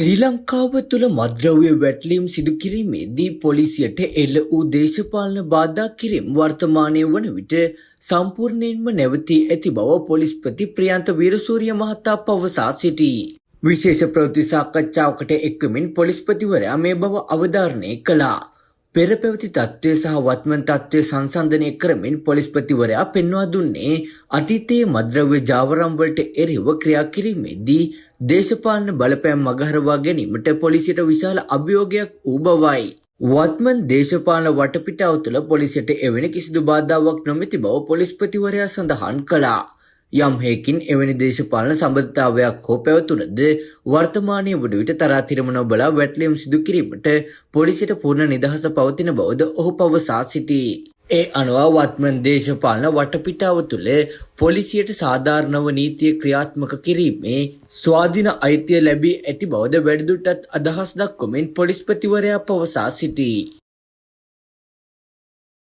ශ්‍රී ලංකාව තුළ මද්‍රව්‍ය වැටලීම් සිදු කිරීමේදී පොලිසියට එල්ල වූ දේශපාලන බාධා කිරීම වර්තමානය වන විට සම්පූර්ණයෙන්ම නැවතී ඇති බව පොලිස්පති ප්‍රියන්ත වීරසූරිය මහතා පවසා සිටී. විශේෂ ප්‍රවෘත්ති සාකච්ඡාවකට එක්වමින් පොලිස්පතිවරයා මේ බව අවධාරණය කළා. පෙර පැවති තත්ත්වය සහ වත්මන් තත්ත්වය සංසන්දනය කරමින් පොලිස්පතිවරයා පෙන්වා දුන්නේ අතීතයේ මද්‍රව්‍ය ජාවරම් වලට එරෙහිව ක්‍රියා කිරීමේදී දේශපාලන බලපෑම් මගහරවා ගැනීමට පොලිසියට විශාල අභියෝගයක් වූ බවයි. වත්මන් දේශපාලන වටපිටාව තුළ පොලිසියට එවැනි කිසිදු බාධාවක් නොමැති බව පොලිස්පතිවරයා සඳහන් කළා. යම් හේකින් එවැනි දේශපාලන සම්බන්ධතාවයක් හෝ පැවතුනද වර්තමානයේ වන විට තරාතිරම නොබලා වැටලීම් සිදු කිරීමට පොලිසියට පූර්ණ නිදහස පවතින බවද ඔහු පවසා සිටී. ඒ අනුව වත්මන් දේශපාලන වටපිටාව තුළ පොලිසියට සාධාරණව නීතිය ක්‍රියාත්මක කිරීමේ ස්වාධීන අයිතිය ලැබී ඇති බවද වැඩිදුරටත් අදහස් දක්වමින් පොලිස්පතිවරයා පවසා සිටී.